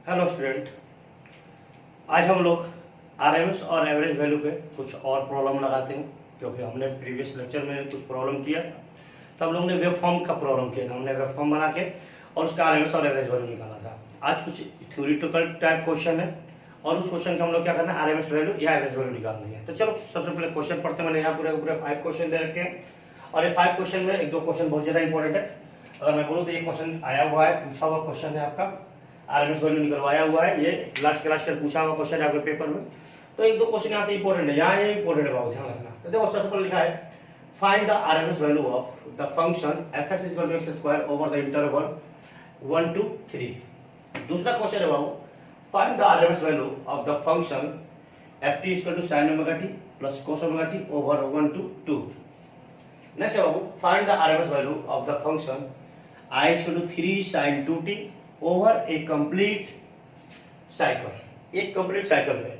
Hello student, आज हम लोग आरएमएस और एवरेज वैल्यू पे कुछ और प्रॉब्लम लगाते हैं, क्योंकि हमने प्रीवियस लेक्चर में कुछ प्रॉब्लम किया तो हम लोग ने वेब फॉर्म का प्रॉब्लम किया था। हमने वेब फॉर्म बना के और उसका आरएमएस और एवरेज वैल्यू निकाला था। आज कुछ थ्योरेटिकल टाइप क्वेश्चन है और उस क्वेश्चन का हम लोग क्या करना है, आरएमएस वैल्यू या एवरेज वैल्यू निकालनी है। तो चलो सबसे पहले क्वेश्चन पढ़ते हैं। मैंने यहाँ पूरे पूरे 5 क्वेश्चन दे रखे हैं और ये 5 क्वेश्चन में एक दो क्वेश्चन बहुत ज़्यादा इंपॉर्टेंट है। अगर मैं बोलूँ तो ये क्वेश्चन आया हुआ है, पूछा हुआ क्वेश्चन है, आपका आरएमएस वैल्यू निकलवाया हुआ है। ये लास्ट क्लास से पूछा हुआ क्वेश्चन है आपके पेपर में। तो एक दो क्वेश्चन यहाँ से इंपॉर्टेंट है, यहाँ ये इंपॉर्टेंट है, बहुत ध्यान रखना। तो देखो सबसे पहले लिखा है find the RMS value of the function fx equal to x square over the interval 1 to 3। दूसरा क्वेश्चन है बाबू find the RMS value of the function ft equal to sin omega t plus cos omega t over 1 to 2। Next है बाबू find the RMS value of the function I equal to 3 sin 2t over a complete cycle, एक complete cycle में।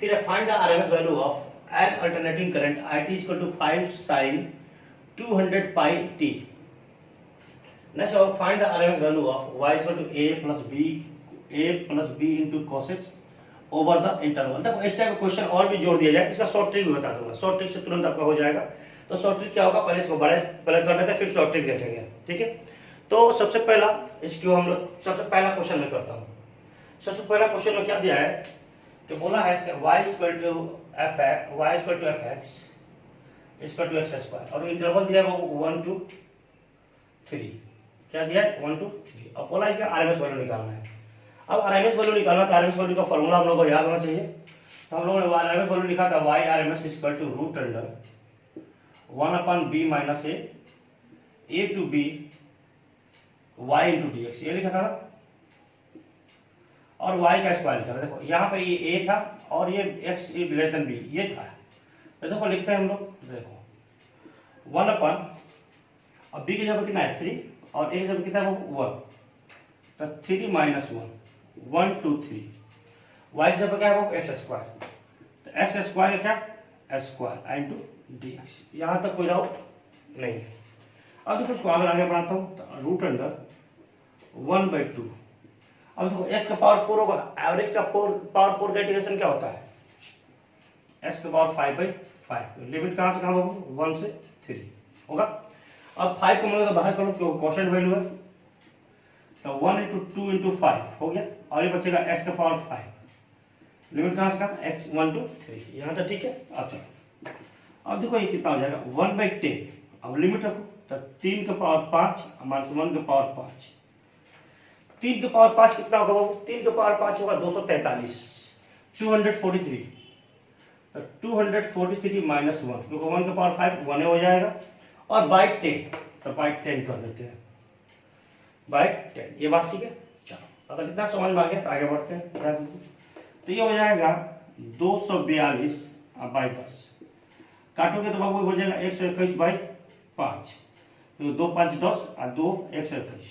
फिर find the RMS value of an alternating current IT equal to 5 sin 200 pi t। Next है find the RMS value of y equal to a plus b into cos x over the interval. देखो इस type का question और भी जोड़ दिया जाए, इसका शॉर्ट ट्रिक भी बता दूंगा। शॉर्ट ट्रिक से तुरंत आपका हो जाएगा। तो शॉर्ट ट्रिक क्या होगा, पहले इसको बड़े पहले कर लेते हैं, फिर शॉर्ट ट्रिक देखेंगे, ठीक है। तो सबसे पहला इसको हम लोग सबसे पहला क्वेश्चन में करता हूँ। सबसे पहला क्वेश्चन में क्या दिया है कि बोला है कि y equal to fx equal to x square और इंटरवल दिया है वो 1 to 3। क्या दिया है 1 to 3। अब बोला है कि आरएमएस वैल्यू निकालना है। अब आरएमएस वैल्यू निकालना तो आरएमएस वैल्यू का फॉर्मूला हम लोगों को याद होना चाहिए। तो हम लोगों ने आरएमएस वैल्यू लिखा था y RMS equal to root under 1/b minus a to b y into dx, ये लिखा था ना, और y का स्क्वायर लिखा था। देखो यहाँ पे ये a था और ये x ग्रेटर देन b ये था। तो देखो लिखते हैं हम लोग, देखो 1/, अब b की जगह कितना है 3 और a की जगह कितना है वो 1, तो 3 माइनस 1 2 3, y की जगह क्या है वो x स्क्वायर, तो x स्क्वायर क्या स्क्वायर इंटू dx। यहाँ तक कोई डाउट नहीं है। अब देखो इसको आगे बढ़ाता हूँ, तो रूट अंडर 1/2। अब देखो x का पावर 4 होगा, एवरेज का पावर 4 का इंटीग्रेशन क्या होता है x का पावर 5/5। लिमिट कहाँ से कहाँ होगा 1 से 3 होगा। अब 5 को मैं बाहर करूँ तो क्वोशिएंट वैल्यू है, तो 1 into 2 into 5 हो गया और ये बचेगा x का पावर 5। लिमिट कहाँ से कहाँ x 1 to 3, यहाँ तक ठीक है। अच्छा अब देखो ये कितना हो जाएगा 1/10। अब लिमिट रखो तो 3 का पावर 5 माइनस 1 का पावर 5। 3 का पावर 5 कितना होगा वो 3 का पावर 5 होगा 243 243। तो 243 माइनस 1, क्योंकि 1 का पावर 5 1 हो जाएगा और बाय 10, तो बाय 10 कर देते हैं, बाय 10। ये बात ठीक है। चलो अगर इतना समझ में आ गया तो आगे बढ़ते हैं। तो ये हो जाएगा 242 बाय 10, काटोगे तो बाबू हो जाएगा 121/5, तो 2 5 10 और 2 121,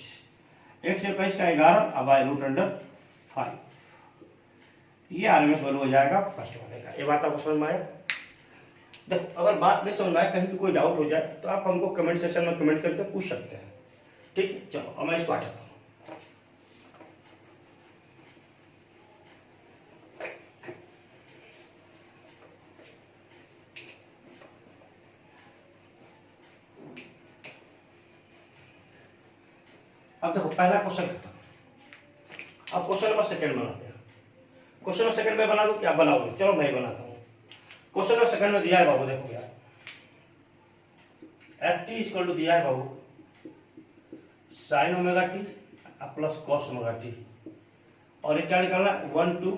121 का 11 अब बाय रूट अंडर 5। ये आरएमएस वैल्यू हो जाएगा फर्स्ट वाले का। ये बात आपको समझ में आया। देखो अगर बात नहीं समझ में आए, कहीं भी कोई डाउट हो जाए तो आप हमको कमेंट सेक्शन में कमेंट करके पूछ सकते हैं, ठीक है। चलो अब मैं इसको हटाता हूँ। अब देखो पहला क्वेश्चन खत्म। अब क्वेश्चन नंबर सेकंड बनाते हैं। क्वेश्चन नंबर सेकंड में बना दो क्या बनाओगे, चलो मैं बनाता हूँ। क्वेश्चन नंबर सेकंड में दिया है बाबू, देखो यार ft इक्वल टू दिया है बाबू sin omega t plus cos omega t और ये क्या निकालना है 1 to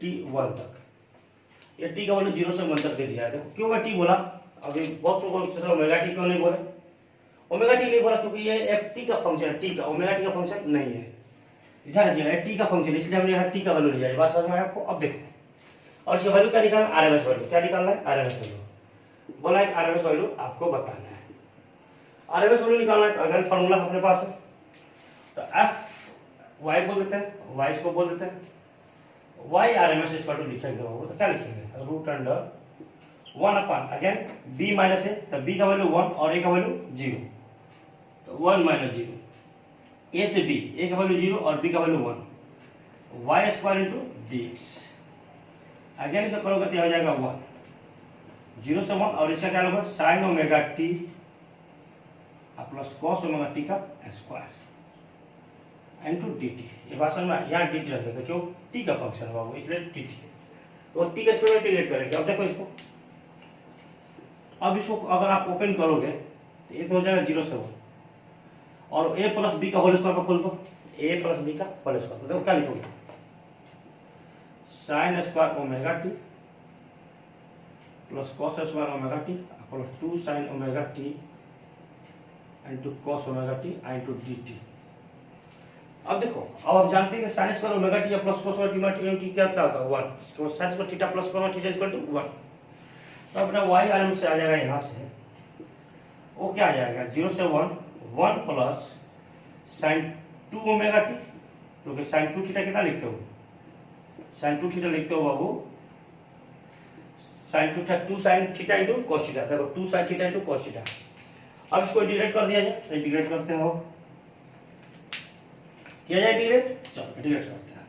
t1 तक। ये t का वैल्यू 0 से 1 तक दे दिया है। देखो क्यों मैं t बोला, अभी बहुत लोग ओमेगा t क्यों नहीं बोले, ओमेगा टी नहीं बोला क्योंकि ये एफ टी का फंक्शन है, टी का, ओमेगा टी का फंक्शन नहीं है। ध्यान रखिएगा टी का फंक्शन, इसलिए हमने यहाँ टी का वैल्यू लिया है। बात समझ में आया आपको। अब देखो और इसका वैल्यू क्या निकालना है, आरएमएस वैल्यू। क्या निकालना है आरएमएस वैल्यू, बोला है आरएमएस वैल्यू आपको बताना है। आरएमएस वैल्यू निकालना है तो अगर फॉर्मूला अपने पास है तो एफ वाई बोल देते हैं, वाई को बोल देते हैं वाई आरएमएस इक्वल टू लिखेंगे वो, तो क्या लिखेंगे root under 1/, again b minus है तो b का वैल्यू 1 और a का वैल्यू 0, तो 1 - 0 ए से बी, ए का वैल्यू 0 और बी का value 1, Y square into D X. Again इसे करोगे तो हो जाएगा 1, 0 से 1, और इसका क्या होगा sine omega T plus cos omega T का स्क्वायर इंटू डी टी। ये बात समझ में, यहाँ डी टी रख देते क्यों, टी का फंक्शन है बाबू, इसलिए डी टी, तो टी का स्क्वायर इंटीग्रेट करेंगे। अब देखो इसको, अब इसको अगर आप ओपन करोगे तो ये तो हो जाएगा 0 से 1, और a प्लस बी का होल स्क्वायर पर खोल दो, a प्लस बी का होल स्क्वायर, तो देखो क्या लिखोगे, sign square omega T plus cos square omega T plus 2 sine omega T into cos omega T into D T. अब देखो, अब आप जानते हैं कि sign square omega T plus cos omega T क्या होता है 1, तो sine square theta plus cos theta equal to 1। तो अपना y आराम से आ जाएगा यहाँ से, वो क्या आ जाएगा 0 से 1, 1 प्लस साइन 2 ओमेगा टी, क्योंकि साइन 2 थीटा कितना लिखते हो, साइन 2 थीटा लिखते हो बाबू, sine 2 sine theta into cos theta, देखो 2 sine theta into cos theta. अब इसको इंटीग्रेट कर दिया जाए, तो इंटीग्रेट करते हो, किया जाए इंटीग्रेट, चलो इंटीग्रेट करते हैं।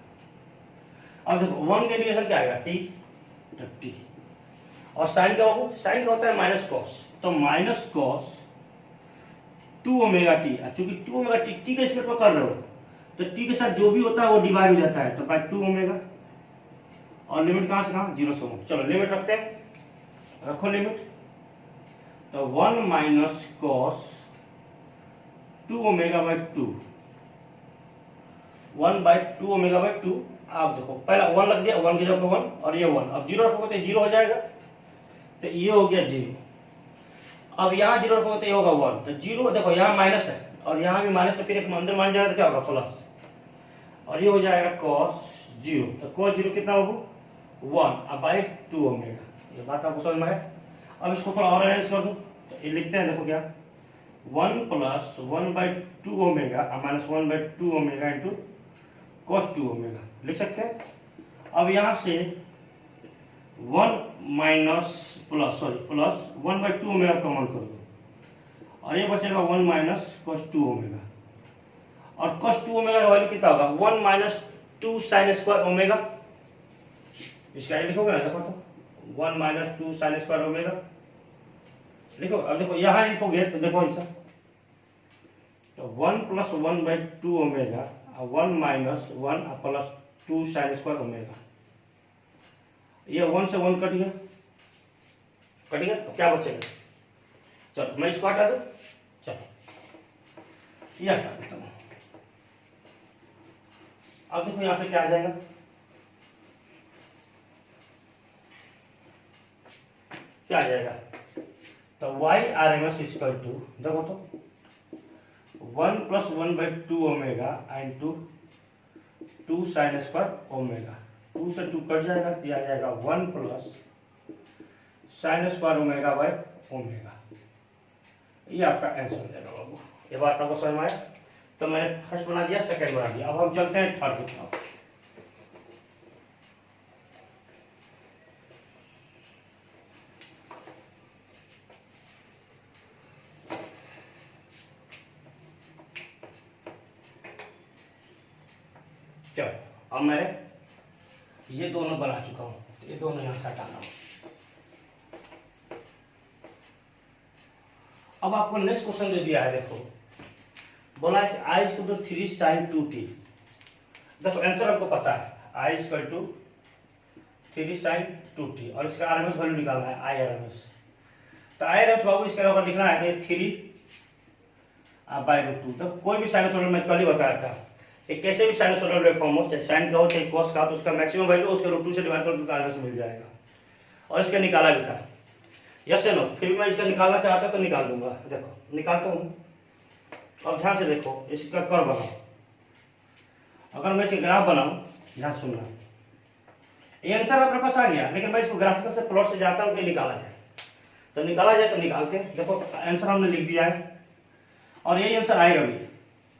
अब देखो 1 का इंटीग्रेशन क्या आएगा टी, तो टी, और साइन का बाबू, साइन का होता है माइनस कॉस, तो माइनस कॉस 2 ओमेगा टी, चूंकि 2 ओमेगा टी टी के स्पेस पर कर रहे हो तो टी के साथ जो भी होता है वो डिवाइड हो जाता है, तो बाय 2 ओमेगा, और लिमिट कहां से कहां 0 से 1। चलो लिमिट रखते हैं, रखो लिमिट, तो 1 minus cos 2 omega by 2, 1 by 2 omega by 2। आप देखो पहला 1 लग गया, 1 की जगह पे 1 और ये 1, अब 0 रखोगे तो 0 हो जाएगा, तो ये हो गया 0। अब यहाँ 0 रखोगे तो ये होगा 1, तो 0 देखो यहाँ माइनस है और यहाँ भी माइनस, तो फिर एक अंदर मान जाएगा तो क्या होगा प्लस, और ये हो जाएगा cos 0, तो cos 0 कितना होगा 1 अब बाय 2 ओमेगा। ये बात आपको समझ में है। अब इसको थोड़ा और अरेंज कर दो, तो ये लिखते हैं, देखो क्या 1 plus 1 by 2 omega minus 1 by 2 omega into cos 2 omega लिख सकते हैं। अब यहाँ से 1 minus plus 1 by 2 omega common कर दो, और ये बचेगा 1 माइनस cos 2 ओमेगा, और cos 2 ओमेगा का वैल्यू कितना होगा 1 माइनस 2 साइन स्क्वायर ओमेगा, इसका ये लिखोगे ना, देखो तो 1 माइनस 2 साइन स्क्वायर ओमेगा लिखो। अब देखो यहाँ लिखोगे तो देखो ऐसा, तो 1 plus 1 by 2 omega 1 minus 1 plus 2 sine square omega, ये 1 से 1 कट गया, तो क्या बचेगा, चलो मैं इसको हटा दूं, चलो ये हटा देता हूं। अब देखो यहां से क्या आ जाएगा, क्या आ जाएगा, तो y RMS इक्वल टू, देखो तो 1 plus 1 by 2 omega into 2 sine square omega, 2 से 2 कट जाएगा, तो आ जाएगा 1 plus sine square omega by omega. ये आपका आंसर हो जाएगा बाबू। ये बात आपको समझ में आया, तो मैंने फर्स्ट बना दिया, सेकंड बना दिया, अब हम चलते हैं थर्ड की तरफ। चलो अब मैं ये दोनों बना चुका हूं, तो ये दोनों यहां से हटाना हो। अब आपको नेक्स्ट क्वेश्चन दे दिया है, देखो बोला है कि I equal to 3 sign 2t। देखो आंसर आपको पता है, I equal to 3 sign 2t, और इसका आरएमएस वैल्यू निकालना है, आई आरएमएस। तो आई आरएमएस बाबू इसका अगर लिखना है कि 3 बाय रूट 2। तो कोई भी साइनसोइडल मैं कल ही बताया था कि कैसे भी साइनसोइडल वेवफॉर्म हो, चाहे साइन का हो चाहे कॉस का हो, तो उसका मैक्सिमम वैल्यू उसके रूट 2 से डिवाइड कर दो तो आरएमएस मिल जाएगा। और इसका निकाला भी था, यस नो, फिर भी मैं इसका निकालना चाहता तो निकाल दूंगा। देखो निकालता हूँ, अब ध्यान से देखो, इसका कर्व बनाओ। अगर मैं इसके ग्राफ बनाऊं, ध्यान सुनना, ये आंसर अपने पास आ गया, लेकिन मैं इसको ग्राफिकल से प्लॉट से जाता हूं कि निकाला जाए, तो निकाला जाए तो निकालते हैं। देखो आंसर हमने लिख दिया है और यही आंसर आएगा भी,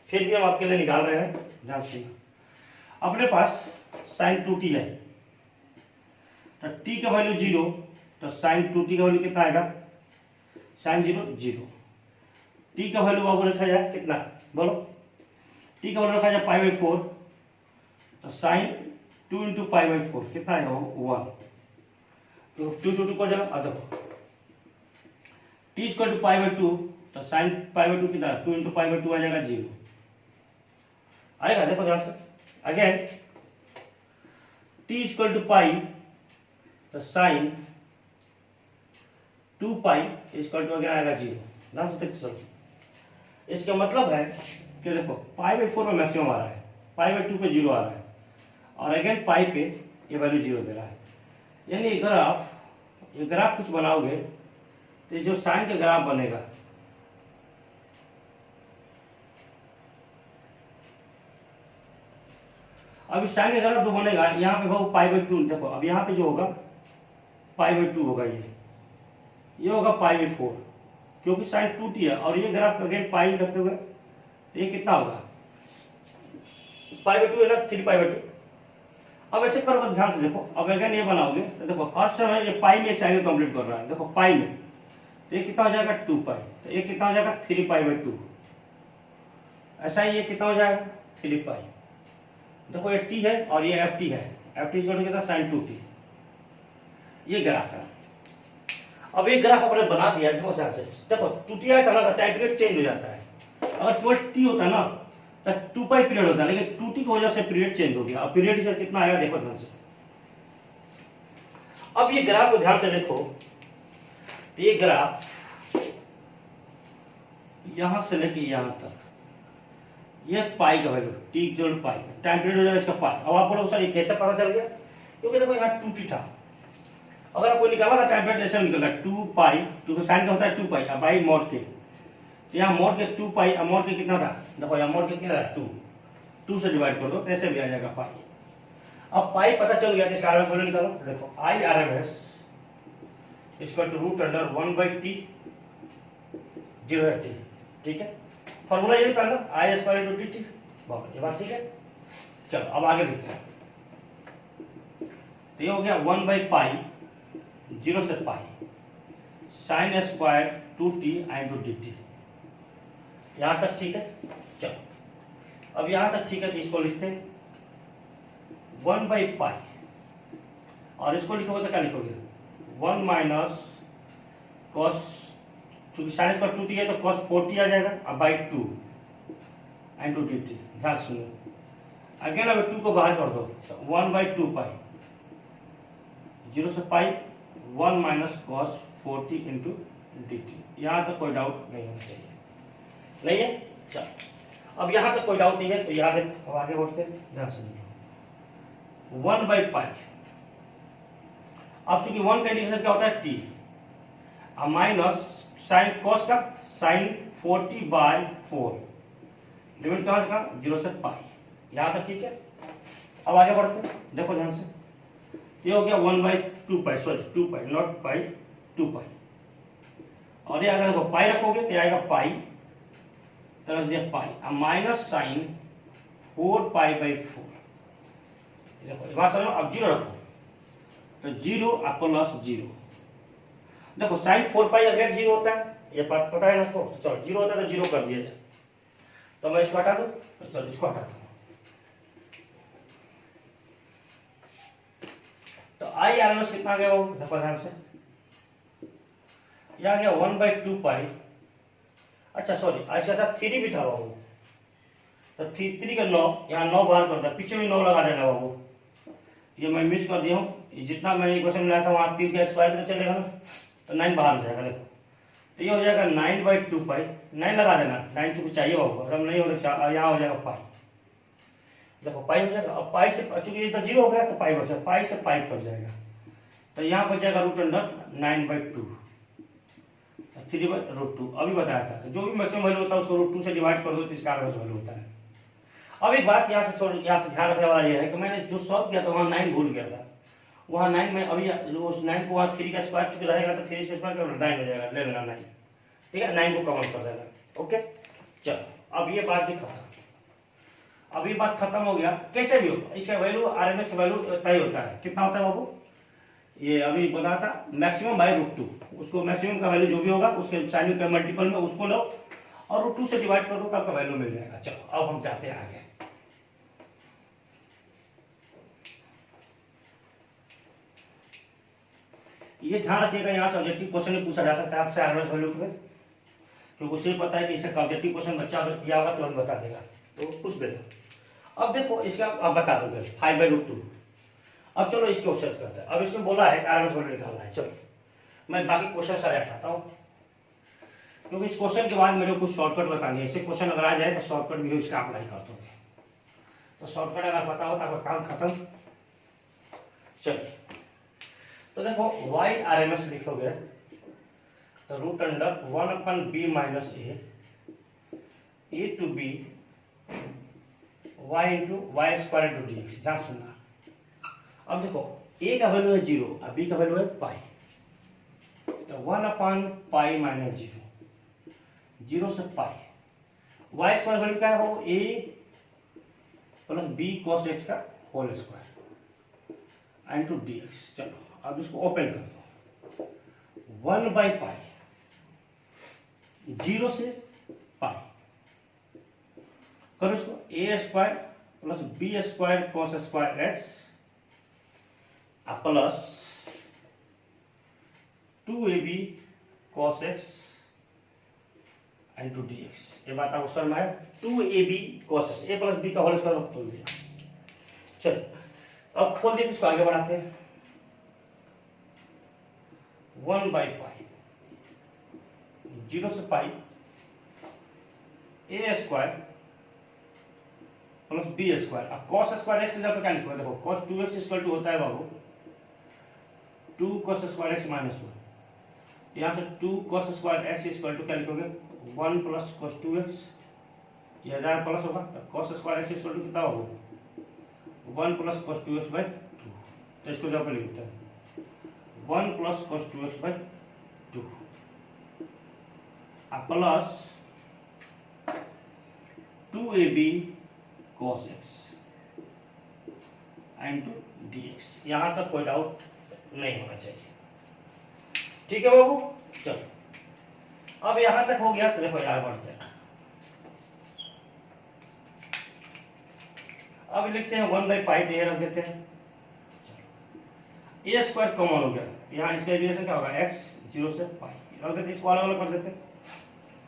फिर भी हम आपके लिए निकाल रहे हैं, ध्यान सुनना। अपने पास साइन 2t है, तो t का वैल्यू 0, तो साइन 2t का वैल्यू कितना आएगा, साइन 0 0। t का वैल्यू बाबू रखा जाए कितना, बोलो टी का वैल्यू रखा जाए पाई बाई 4, तो साइन 2 इंटू पाई बाई 4 कितना है वो 1, तो 2 टू 2 कर जाएगा। देखो T square two pi by 2, तो साइन पाई बाई 2 कितना 2 इंटू पाई बाई 2 आ जाएगा 0 आएगा। देखो ध्यान से again T equal to pi, तो sine 2 pi equal to again आएगा 0। ध्यान से देखते चलो, इसका मतलब है कि देखो पाई बाई 4 में मैक्सिमम आ रहा है, पाई बाई 2 पे 0 आ रहा है, और अगेन पाई पे ये वैल्यू 0 दे रहा है। यानी ये ग्राफ कुछ बनाओगे तो जो साइन का ग्राफ बनेगा, अभी साइन का ग्राफ जो बनेगा यहाँ पे भाव पाई बाई 2, देखो अब यहाँ पे जो होगा पाई बाई 2 होगा, ये होगा पाई बाई 4, क्योंकि साइन 2t है, और ये ग्राफ अगेन पाई रखते हुए ये कितना होगा पाई बाई 2 है ना, 3 पाई बाई 2। अब ऐसे करोगे ध्यान से देखो, अब अगेन ये बनाओगे तो देखो हर समय ये पाई में एक साइकिल कंप्लीट कर रहा है, देखो पाई में, तो ये कितना हो जाएगा 2 पाई, तो ये कितना हो जाएगा 3 पाई बाई 2। ऐसा ही ये कितना हो जाएगा 3 पाई। देखो ये टी है और ये एफ टी है, एफ टी कितना साइन 2t, ये ग्राफ है। अब ये ग्राफ अपने बना दिया, देखो ध्यान से देखो 2t आया था ना, टाइम पीरियड चेंज हो जाता है। अगर 12t होता ना तो 2 पाई पीरियड होता है, लेकिन 2t की वजह से पीरियड चेंज हो गया। अब पीरियड कितना आएगा देखो ध्यान से, अब ये ग्राफ को ध्यान से देखो, तो ये ग्राफ यहां से लेके यहां तक, ये पाई का वैल्यू टी जोड़ पाई टाइम पीरियड हो जाएगा इसका पाई। अब आप बोलो सर ये कैसे पता चल गया, क्योंकि देखो यहाँ 2t था, अगर आपको निकाला था टाइम पीरियड ऐसे निकला 2 पाई, क्योंकि साइन का होता है 2 पाई अब बाई मॉड के, तो यहाँ मॉड के 2 पाई, अब मॉड के कितना था, देखो यहाँ मॉड के कितना है 2 से डिवाइड कर दो तो ऐसे भी आ जाएगा पाई। अब पाई पता चल गया, इसका आरएमएस वैल्यू निकालो, देखो I RMS equal to root under 1/t 0/t, ठीक है। फॉर्मूला ये था ना आई स्क्वायर टू टी, ये बात ठीक है। चलो अब आगे देखते हैं, तो ये हो गया 1/पाई 0 से pi sine square 2t into dt, यहां तक ठीक है। चलो अब यहां तक ठीक है, तो इसको लिखते हैं 1/पाई, और इसको लिखोगे तो क्या लिखोगे 1 माइनस कॉस, क्योंकि साइन स्क्वायर 2t है तो कॉस 4t आ जाएगा, अब बाई 2 इंटू dt। ध्यान सुनो अगेन, अब 2 को बाहर कर दो तो 1/2 पाई 0 से पाई 1 minus cos 4t into dt। यहां तक कोई डाउट नहीं होना चाहिए, नहीं है। चलो अब यहां तक कोई डाउट नहीं है, तो याद है अब आगे बढ़ते हैं, ध्यान सुनिए 1/पाई। अब चूंकि 1 का इंडिकेशन क्या होता है t, अब माइनस साइन कॉस का साइन 40/4 लिमिट कहां से कहां 0 से पाई, यहां तक ठीक है। अब आगे बढ़ते हैं, देखो ध्यान से, ये हो गया 1/2 पाई, सॉरी 2 पाई नॉट पाई 2 पाई, और ये अगर देखो पाई रखोगे तो आएगा पाई, तो रख दिया पाई, अब माइनस साइन 4 पाई/4, देखो ये बात समझो। अब 0 रखो तो 0 और प्लस 0, देखो साइन 4 पाई अगर 0 होता है, ये बात पता है ना आपको, चलो 0 होता है तो 0 कर दिया जाए, तो मैं इसको हटा दूं, चलो इसको हटा दूं, तो आई आरएमएस कितना आ गया वो देखो ध्यान से, यह आ गया 1/2 पाई। अच्छा सॉरी इसके साथ 3 भी था बाबू, तो 3 का 9, यहाँ 9 बाहर कर दिया, पीछे भी 9 लगा देना बाबू, ये मैं मिस कर दिया हूँ, जितना मैंने इक्वेशन बनाया था वहां 3 का स्क्वायर में चलेगा ना, तो 9 बाहर हो जाएगा। देखो तो ये हो जाएगा 9/2 पाई, 9 लगा देना, 9 चूंकि चाहिए बाबू, अगर नहीं हो रहा यहाँ हो जाएगा पाई, देखो पाई हो जाएगा। अब पाई से चूंकि ये तो 0 हो गया तो पाई बचा, पाई से पाई कट जाएगा, तो यहाँ बच जाएगा रूट अंडर 9/2 3/√2। अभी बताया था, तो जो भी मैक्सिमम वैल्यू होता है उसको √2 से डिवाइड कर दो तो इसका आरएमएस वैल्यू होता है। अब एक बात यहाँ से ध्यान रखने वाला ये है कि मैंने जो सॉल्व किया था वहाँ 9 भूल गया था, वहाँ 9 में अभी उस 9 को वहाँ 3 का स्क्वायर चुके रहेगा तो 3 का स्क्वायर कर 9 हो जाएगा, ले लेना 9, ठीक है, 9 को कॉमन कर देना। ओके चलो अब ये बात भी खत्म, अब ये बात खत्म हो गया। कैसे भी हो इसका वैल्यू आरएमएस वैल्यू तय होता है, कितना होता है बाबू, ये अभी बना था मैक्सिमम बाय √2, उसको मैक्सिमम का वैल्यू जो भी होगा उसके साइन के मल्टीपल में उसको लो, और रूट 2 से डिवाइड कर दो तो आपका वैल्यू मिल जाएगा। चलो अब हम जाते हैं आगे। ये ध्यान रखिएगा, यहाँ से ऑब्जेक्टिव क्वेश्चन में पूछा जा सकता है आपसे आरएमएस वैल्यू पे, क्योंकि उसे पता है कि इसका ऑब्जेक्टिव क्वेश्चन बच्चा अगर किया होगा तो हमें बता देगा, तो पूछ देगा। अब देखो इसका आप बता दोगे 5/√2। अब चलो इसके क्वेश्चन करते हैं। अब इसमें बोला है आरएमएस वैल्यू निकालना है। चलो मैं बाकी क्वेश्चन सारे हटाता हूँ, क्योंकि इस क्वेश्चन के बाद मेरे को कुछ शॉर्टकट बतानी है। ऐसे क्वेश्चन अगर आ जाए तो शॉर्टकट भी इसका अप्लाई कर दोगे, तो शॉर्टकट अगर पता हो तो आपका काम खत्म। चलिए तो देखो वाई आरएमएस लिखोगे तो √1/b - a to b y into y² into dx। ध्यान सुनना। अब देखो a का वैल्यू है 0 और b का वैल्यू है पाई, तो 1/π - 0, 0 से पाई। y² वैल्यू क्या है, वो a + b cos x का होल स्क्वायर इंटू dx। चलो अब इसको ओपन कर दो। 1/π 0 से पाई करो इसको, a² + b² cos square x plus 2ab cos x into dx। ये बात आपको समझ में आया। 2ab cos x, a + b का होल स्क्वायर खोल दिया। चलो अब खोल दिया, इसको आगे बढ़ाते हैं। 1/π 0 से पाई a² + b²। अब cos स्क्वायर x की जगह पे क्या लिखोगे, देखो cos 2x = होता है बाबू 2 cos स्क्वायर x - 1। यहाँ से 2 cos स्क्वायर x = क्या लिखोगे, 1 + cos 2x। ये 1000 प्लस होगा, तो cos स्क्वायर x = कितना होगा, 1 + cos 2x/2। तो इसको जगह पे लिखते हैं 1 + cos 2x/2 plus 2ab cos x into dx। यहां तक कोई डाउट नहीं होना चाहिए, ठीक है बाबू। चलो अब यहां तक हो गया, तो देखो यार बढ़ते हैं। अब लिखते हैं 1/π, ये रख देते हैं। a² कॉमन हो गया, यहाँ इसका रिलेशन क्या होगा, x 0 से पाई रख देते, इसको अलग अलग कर देते।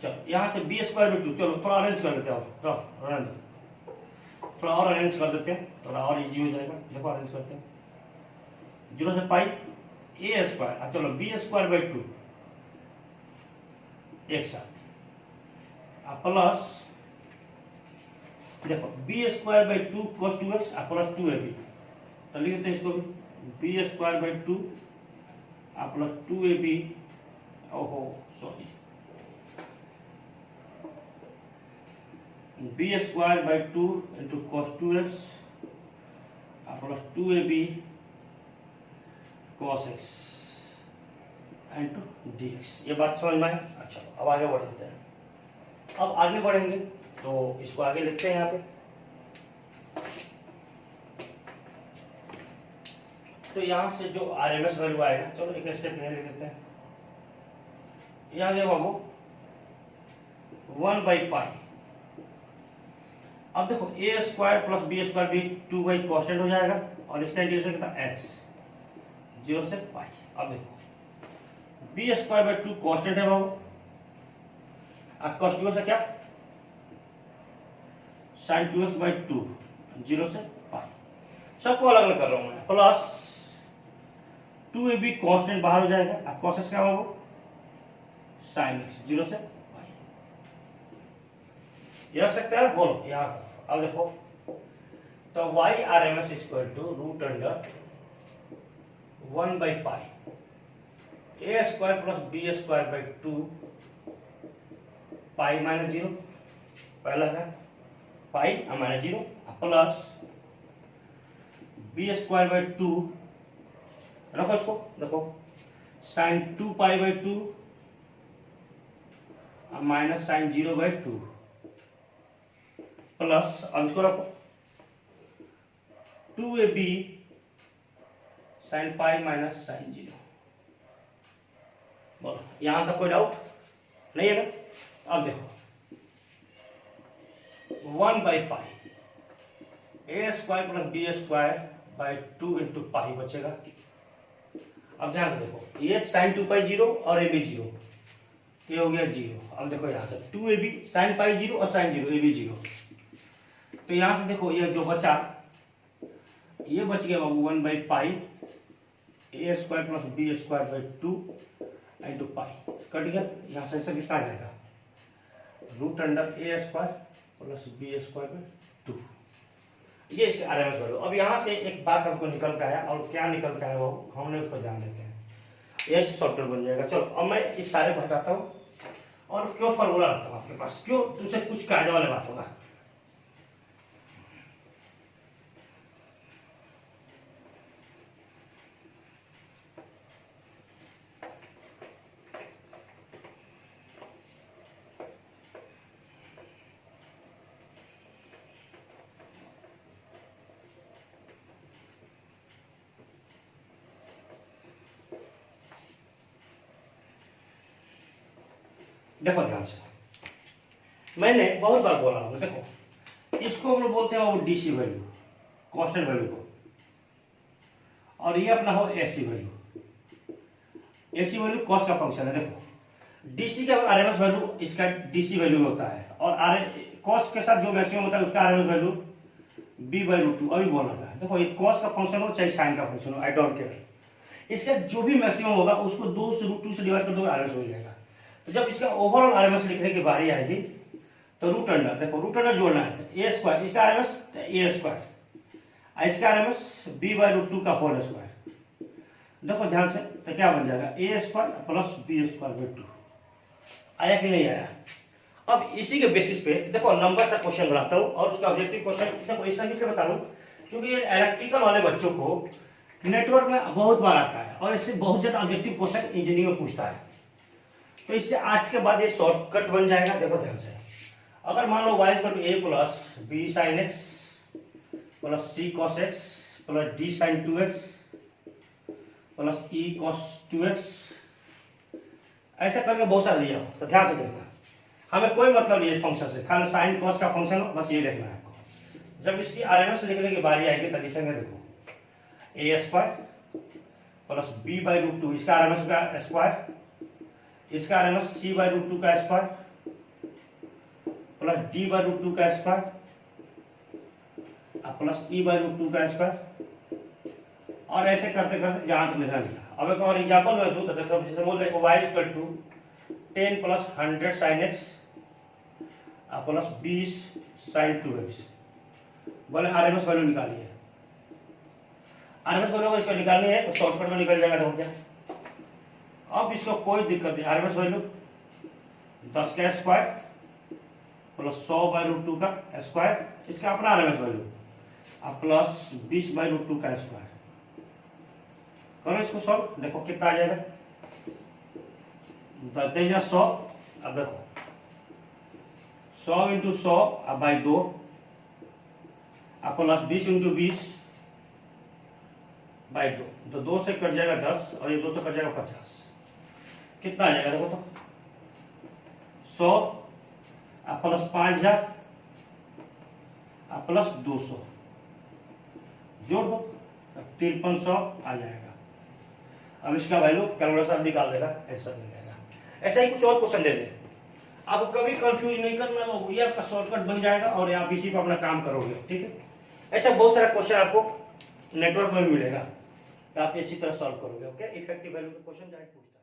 चलो यहाँ से b²/2, चलो थोड़ा अरेंज कर देते हैं, थोड़ा और अरेंज कर देते हैं, थोड़ा और इजी हो जाएगा। देखो अरेंज करते हैं, 0 से पाई a², चलो b²/2 एक साथ प्लस देखो b²/2 cos 2x plus 2ab। तो लिख देते हैं इसको भी b²/2 प्लस 2ab। ओहो sorry, b²/2 into cos 2x plus 2ab cos x into dx। ये बात समझ में है। अच्छा अब आगे बढ़ते हैं। अब आगे बढ़ेंगे तो इसको आगे लिखते हैं यहाँ पे। तो यहाँ से जो आरएमएस वैल्यू आएगा, चलो एक स्टेप यहाँ लिख देते हैं। यहाँ गया बाबू 1/π। अब देखो a² + b² भी 2 कांस्टेंट हो जाएगा, और इसका इंटीग्रेशन कितना x 0 से पाई। अब देखो b²/2 कांस्टेंट है बाबू, cos 2x क्या sin 2x/2 0 से पाई। सबको अलग अलग कर रहा हूं मैं, प्लस 2ab कांस्टेंट बाहर हो जाएगा, cos x क्या बाबू sin x 0 से पाई। ये रख सकते हैं, बोलो यहाँ तक। अब देखो तो y RMS = √1/π a² + b²/2 पाई - 0, पहला है पाई -0 प्लस b²/2 रखो इसको, देखो sin 2π/2 माइनस sin 0/2 प्लस, अब इसको रखो 2ab sin π - sin 0। बोलो यहां तक कोई डाउट नहीं है ना। अब देखो 1/पाई a square plus b square by 2 into pi बचेगा। अब ध्यान से देखो, ये साइन 2 पाई 0 और ए बी 0, ये हो गया 0। अब देखो यहाँ से 2ab साइन पाई 0 और साइन 0 ए बी 0, तो यहाँ से देखो ये जो बचा, ये बच गया बाबू 1/पाई a square plus b square by 2 into pi, cut गया। यहाँ से कितना आ जाएगा, root under a square plus b square by 2, ये इसके आरएमएस वैल्यू। अब यहाँ से एक बात हमको निकल के आया, और क्या निकल के आया वो हमने उस पर ध्यान देते हैं, ये शॉर्टकट बन जाएगा। चलो अब मैं इस सारे को हटाता हूँ और क्यों फॉर्मूला रखता हूँ आपके पास, क्यों तुमसे कुछ कायदे वाले बात होगा। देखो ध्यान से, मैंने बहुत बार बोला हूं, देखो इसको हम लोग बोलते हैं वो डीसी वैल्यू, कांस्टेंट वैल्यू को, और ये अपना हो AC value. AC value cos का फंक्शन है। देखो डीसी का आरएमएस वैल्यू इसका डीसी वैल्यू होता है, और कॉस के साथ जो मैक्सिमम होता है उसका आरएमएस वैल्यू b/√2। अभी बोल रहा था, देखो ये कॉस का फंक्शन हो चाहे साइन का फंक्शन हो, आई डोंट केयर, इसका जो भी मैक्सिमम होगा उसको 2 से √2 से डिवाइड कर दो, आरएमएस हो जाएगा। तो जब इसका ओवरऑल आरएमएस लिखने की बारी आएगी तो रूट अंडर, देखो रूट अंडर जोड़ना है ए स्क्वायर, इसका आरएमएस ए स्क्वायर, इसका आरएमएस b/√2 का होल स्क्वायर। देखो ध्यान से, तो क्या बन जाएगा a square plus b square by 2, आया कि नहीं आया। अब इसी के बेसिस पे देखो नंबर से क्वेश्चन बनाता हूं, और उसका ऑब्जेक्टिव क्वेश्चन देखो इस इसलिए बता रहा हूं क्योंकि ये इलेक्ट्रिकल वाले बच्चों को नेटवर्क में बहुत बार आता है, और इससे बहुत ज्यादा ऑब्जेक्टिव क्वेश्चन इंजीनियर में पूछता है। तो इससे आज के बाद ये शॉर्टकट बन जाएगा। देखो ध्यान से, अगर मान लो y = a plus B sine x plus C cos x plus D sine 2x plus E cos 2x, ऐसा करके बहुत सारा लिया हो, तो ध्यान से देखना, हमें कोई मतलब नहीं है फंक्शन से, खाली साइन कॉस का फंक्शन हो, बस ये देखना है आपको। जब इसकी आरएमएस लिखने की बारी आएगी तो लिखेंगे, देखो ए स्क्वायर प्लस b/√2, इसका आरएमएस का स्क्वायर, इसका आरएमएस c/√2 का स्क्वायर प्लस d/√2 का स्क्वायर प्लस e/√2 का स्क्वायर, और ऐसे करते करते जहां तक लिखना मिला। अब एक और एग्जांपल मैं दूं, तो देखो जैसे बोल रहे y = 10 plus 100 sin x plus 20 sin 2x, बोले आरएमएस वैल्यू निकालिए। आरएमएस वैल्यू को इसको निकालनी है तो शॉर्टकट में निकल जाएगा, हो गया। अब इसको कोई दिक्कत नहीं, आरएमएस वैल्यू 10 का स्क्वायर प्लस 100/√2 का स्क्वायर, इसका अपना आरएमएस वैल्यू, प्लस 20/√2 का स्क्वायर। करो इसको सॉल्व, देखो कितना आ जाएगा, 100। अब देखो 100 × 100 बाई 2 प्लस 20 × 20 बाई 2, तो 2 से कट जाएगा 10 और ये 2 से कट जाएगा 50, कितना आ जाएगा देखो, तो 100 प्लस 5000 प्लस 200 जोड़ दो, 5300 आ जाएगा। अब इसका वैल्यू कैलकुलेटर निकाल देगा, आंसर मिल जाएगा। ऐसा ही कुछ और क्वेश्चन दे दे, आप कभी कंफ्यूज नहीं करना, ये आपका शॉर्टकट बन जाएगा और आप इसी पर अपना काम करोगे, ठीक है। ऐसा बहुत सारा क्वेश्चन आपको नेटवर्क में मिलेगा, तो आप इसी तरह सॉल्व करोगे। ओके, इफेक्टिव वैल्यू के क्वेश्चन पूछते हैं।